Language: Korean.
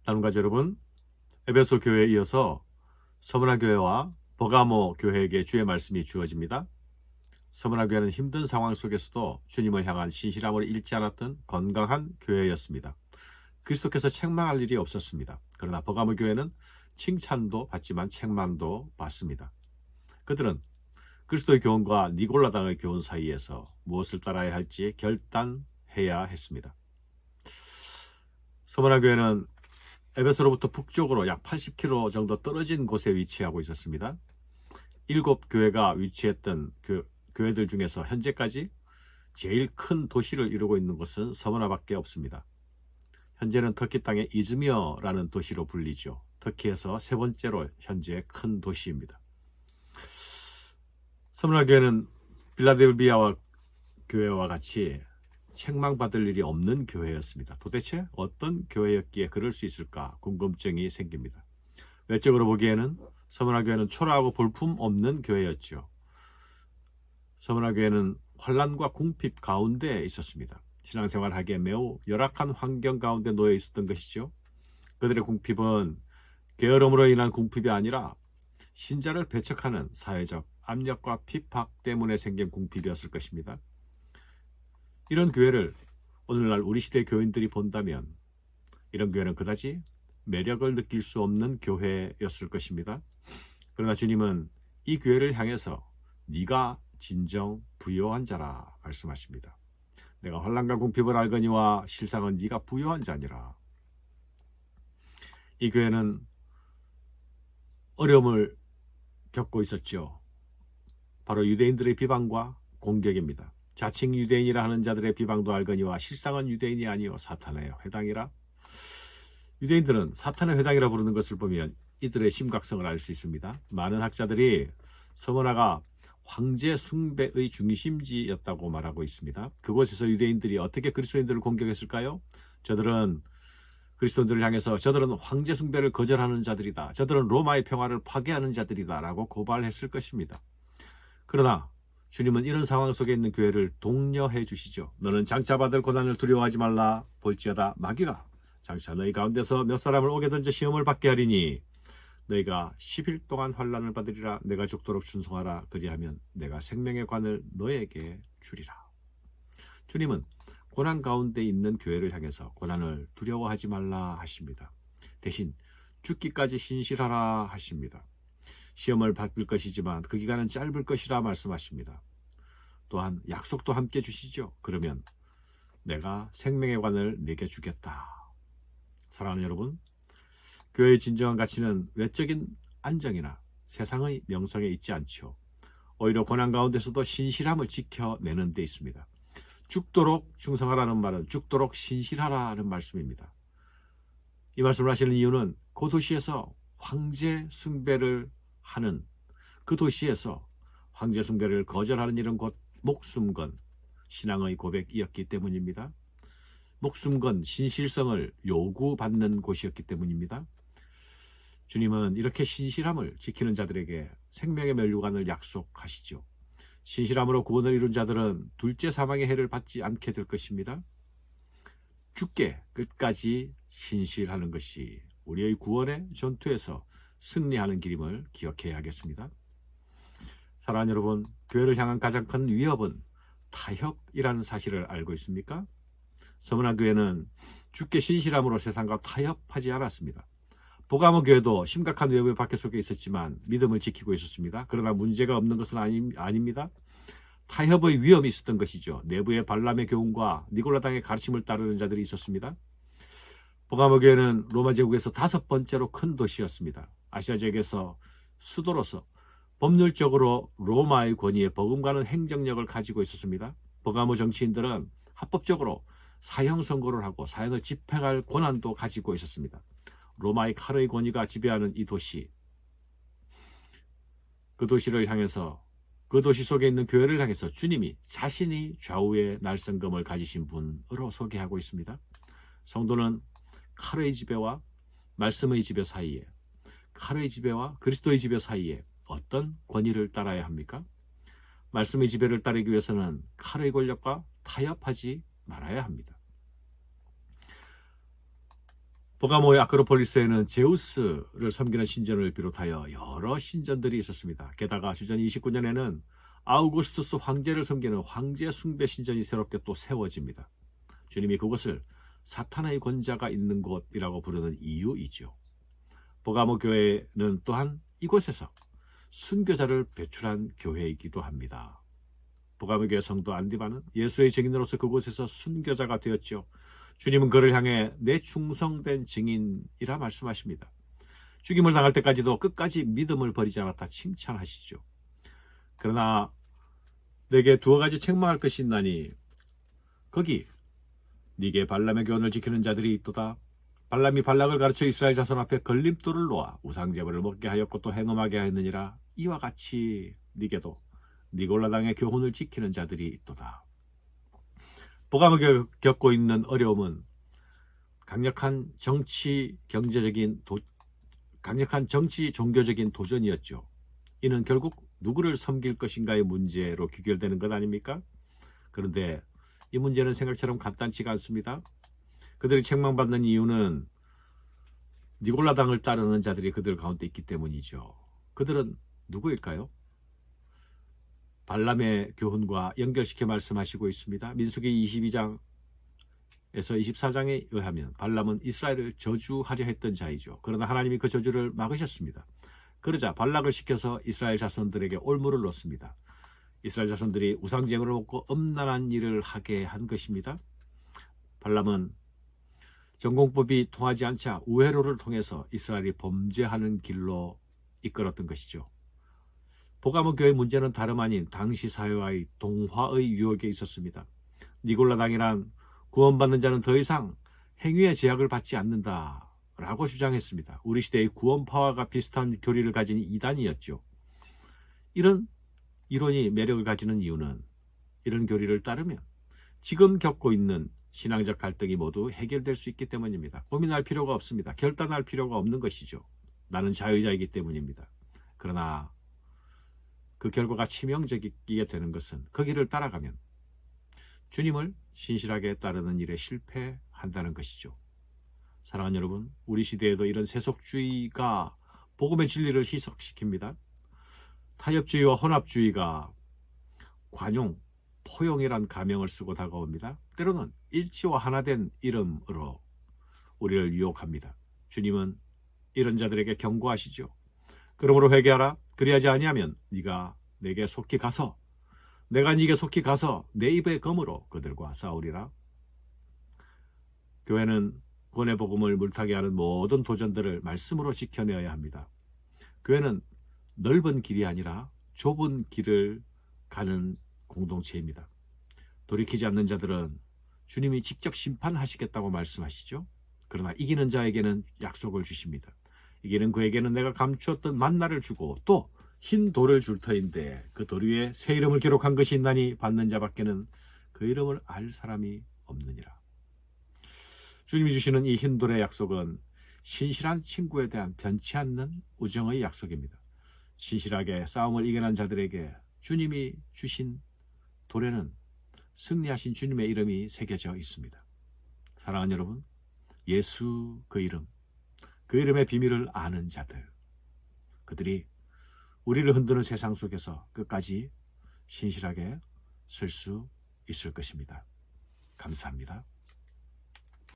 나눔가족 여러분, 에베소 교회에 이어서 서문화 교회와 버가모 교회에게 주의 말씀이 주어집니다. 서문화 교회는 힘든 상황 속에서도 주님을 향한 신실함을 잃지 않았던 건강한 교회였습니다. 그리스도께서 책망할 일이 없었습니다. 그러나 버가모 교회는 칭찬도 받지만 책망도 받습니다. 그들은 그리스도의 교훈과 니골라당의 교훈 사이에서 무엇을 따라야 할지 결단해야 했습니다. 서문화 교회는 에베소로부터 북쪽으로 약 80km 정도 떨어진 곳에 위치하고 있었습니다. 7교회가 위치했던 교회들 중에서 현재까지 제일 큰 도시를 이루고 있는 곳은 서문화밖에 없습니다. 현재는 터키 땅의 이즈미어라는 도시로 불리죠. 터키에서 세 번째로 현재 큰 도시입니다. 서문화 교회는 빌라델비아 교회와 같이 책망받을 일이 없는 교회였습니다. 도대체 어떤 교회였기에 그럴 수 있을까 궁금증이 생깁니다. 외적으로 보기에는 서문화 교회는 초라하고 볼품 없는 교회였죠. 서문화 교회는 환란과 궁핍 가운데 있었습니다. 신앙생활하기에 매우 열악한 환경 가운데 놓여 있었던 것이죠. 그들의 궁핍은 게으름으로 인한 궁핍이 아니라 신자를 배척하는 사회적 압력과 핍박 때문에 생긴 궁핍이었을 것입니다. 이런 교회를 오늘날 우리 시대 교인들이 본다면 이런 교회는 그다지 매력을 느낄 수 없는 교회였을 것입니다. 그러나 주님은 이 교회를 향해서 네가 진정 부요한 자라 말씀하십니다. 내가 환난과 궁핍을 알거니와 실상은 네가 부요한 자니라. 이 교회는 어려움을 겪고 있었죠. 바로 유대인들의 비방과 공격입니다. 자칭 유대인이라 하는 자들의 비방도 알거니와 실상은 유대인이 아니요 사탄의 회당이라. 유대인들은 사탄의 회당이라 부르는 것을 보면 이들의 심각성을 알 수 있습니다. 많은 학자들이 서문화가 황제 숭배의 중심지였다고 말하고 있습니다. 그곳에서 유대인들이 어떻게 그리스도인들을 공격했을까요? 저들은 그리스도인들을 향해서 저들은 황제 숭배를 거절하는 자들이다. 저들은 로마의 평화를 파괴하는 자들이다 라고 고발했을 것입니다. 그러나 주님은 이런 상황 속에 있는 교회를 독려해 주시죠. 너는 장차 받을 고난을 두려워하지 말라. 볼지어다 마귀가 장차 너희 가운데서 몇 사람을 오게 던져 시험을 받게 하리니 너희가 10일 동안 환난을 받으리라. 내가 죽도록 순종하라. 그리하면 내가 생명의 관을 너에게 주리라. 주님은 고난 가운데 있는 교회를 향해서 고난을 두려워하지 말라 하십니다. 대신 죽기까지 신실하라 하십니다. 시험을 받을 것이지만 그 기간은 짧을 것이라 말씀하십니다. 또한 약속도 함께 주시죠. 그러면 내가 생명의 관을 내게 주겠다. 사랑하는 여러분, 교회의 진정한 가치는 외적인 안정이나 세상의 명성에 있지 않죠. 오히려 고난 가운데서도 신실함을 지켜내는 데 있습니다. 죽도록 충성하라는 말은 죽도록 신실하라는 말씀입니다. 이 말씀을 하시는 이유는 그 도시에서 황제 숭배를 하는 그 도시에서 황제 숭배를 거절하는 일은 곧 목숨 건 신앙의 고백이었기 때문입니다. 목숨 건 신실성을 요구받는 곳이었기 때문입니다. 주님은 이렇게 신실함을 지키는 자들에게 생명의 면류관을 약속하시죠. 신실함으로 구원을 이룬 자들은 둘째 사망의 해를 받지 않게 될 것입니다. 죽게 끝까지 신실하는 것이 우리의 구원의 전투에서 승리하는 길임을 기억해야 하겠습니다. 사랑하는 여러분, 교회를 향한 가장 큰 위협은 타협이라는 사실을 알고 있습니까? 서문화 교회는 주께 신실함으로 세상과 타협하지 않았습니다. 버가모 교회도 심각한 외부의 박해 속에 있었지만 믿음을 지키고 있었습니다. 그러나 문제가 없는 것은 아닙니다. 타협의 위험이 있었던 것이죠. 내부의 발람의 교훈과 니골라당의 가르침을 따르는 자들이 있었습니다. 버가모 교회는 로마 제국에서 5번째로 큰 도시였습니다. 아시아 지역에서 수도로서 법률적으로 로마의 권위에 버금가는 행정력을 가지고 있었습니다. 버가모 정치인들은 합법적으로 사형 선고를 하고 사형을 집행할 권한도 가지고 있었습니다. 로마의 칼의 권위가 지배하는 이 도시, 그 도시를 향해서, 그 도시 속에 있는 교회를 향해서 주님이 자신이 좌우의 날성검을 가지신 분으로 소개하고 있습니다. 성도는 칼의 지배와 말씀의 지배 사이에, 칼의 지배와 그리스도의 지배 사이에 어떤 권위를 따라야 합니까? 말씀의 지배를 따르기 위해서는 칼의 권력과 타협하지 말아야 합니다. 버가모의 아크로폴리스에는 제우스를 섬기는 신전을 비롯하여 여러 신전들이 있었습니다. 게다가 주전 29년에는 아우구스투스 황제를 섬기는 황제 숭배 신전이 새롭게 또 세워집니다. 주님이 그곳을 사탄의 권자가 있는 곳이라고 부르는 이유이죠. 버가모 교회는 또한 이곳에서 순교자를 배출한 교회이기도 합니다. 버가모 교회 성도 안디바는 예수의 증인으로서 그곳에서 순교자가 되었죠. 주님은 그를 향해 내 충성된 증인이라 말씀하십니다. 죽임을 당할 때까지도 끝까지 믿음을 버리지 않았다 칭찬하시죠. 그러나 내게 두어 가지 책망할 것이 있나니 거기 네게 발람의 교훈을 지키는 자들이 있도다. 발람이 발락을 가르쳐 이스라엘 자손 앞에 걸림돌을 놓아 우상제물을 먹게 하였고 또 행음하게 하였느니라. 이와 같이 네게도 니골라 당의 교훈을 지키는 자들이 있도다. 버가모가 겪고 있는 어려움은 강력한 정치 종교적인 도전이었죠. 이는 결국 누구를 섬길 것인가의 문제로 귀결되는 것 아닙니까? 그런데 이 문제는 생각처럼 간단치가 않습니다. 그들이 책망받는 이유는 니골라 당을 따르는 자들이 그들 가운데 있기 때문이죠. 그들은 누구일까요? 발람의 교훈과 연결시켜 말씀하시고 있습니다. 민수기 22장에서 24장에 의하면 발람은 이스라엘을 저주하려 했던 자이죠. 그러나 하나님이 그 저주를 막으셨습니다. 그러자 발락을 시켜서 이스라엘 자손들에게 올무를 놓습니다. 이스라엘 자손들이 우상제물을 먹고 엄란한 일을 하게 한 것입니다. 발람은 전공법이 통하지 않자 우회로를 통해서 이스라엘이 범죄하는 길로 이끌었던 것이죠. 버가모 교회의 문제는 다름 아닌 당시 사회와의 동화의 유혹에 있었습니다. 니골라 당이란 구원받는 자는 더 이상 행위의 제약을 받지 않는다 라고 주장했습니다. 우리 시대의 구원파와가 비슷한 교리를 가진 이단이었죠. 이런 이론이 매력을 가지는 이유는 이런 교리를 따르면 지금 겪고 있는 신앙적 갈등이 모두 해결될 수 있기 때문입니다. 고민할 필요가 없습니다. 결단할 필요가 없는 것이죠. 나는 자유자이기 때문입니다. 그러나 그 결과가 치명적이게 되는 것은 그 길을 따라가면 주님을 신실하게 따르는 일에 실패한다는 것이죠. 사랑하는 여러분, 우리 시대에도 이런 세속주의가 복음의 진리를 희석시킵니다. 타협주의와 혼합주의가 관용, 포용이란 가명을 쓰고 다가옵니다. 때로는 일치와 하나된 이름으로 우리를 유혹합니다. 주님은 이런 자들에게 경고하시죠. 그러므로 회개하라. 그리하지 아니하면 네가 내게 속히 가서 내가 네게 속히 가서 내 입의 검으로 그들과 싸우리라. 교회는 구원의 복음을 물타게 하는 모든 도전들을 말씀으로 지켜내어야 합니다. 교회는 넓은 길이 아니라 좁은 길을 가는 공동체입니다. 돌이키지 않는 자들은 주님이 직접 심판하시겠다고 말씀하시죠. 그러나 이기는 자에게는 약속을 주십니다. 이기는 그에게는 내가 감추었던 만나를 주고 또 흰 돌을 줄 터인데 그 돌 위에 새 이름을 기록한 것이 있나니 받는 자밖에는 그 이름을 알 사람이 없느니라. 주님이 주시는 이 흰 돌의 약속은 신실한 친구에 대한 변치 않는 우정의 약속입니다. 신실하게 싸움을 이겨낸 자들에게 주님이 주신 돌에는 승리하신 주님의 이름이 새겨져 있습니다. 사랑하는 여러분, 예수 그 이름, 그 이름의 비밀을 아는 자들, 그들이 우리를 흔드는 세상 속에서 끝까지 신실하게 설 수 있을 것입니다. 감사합니다.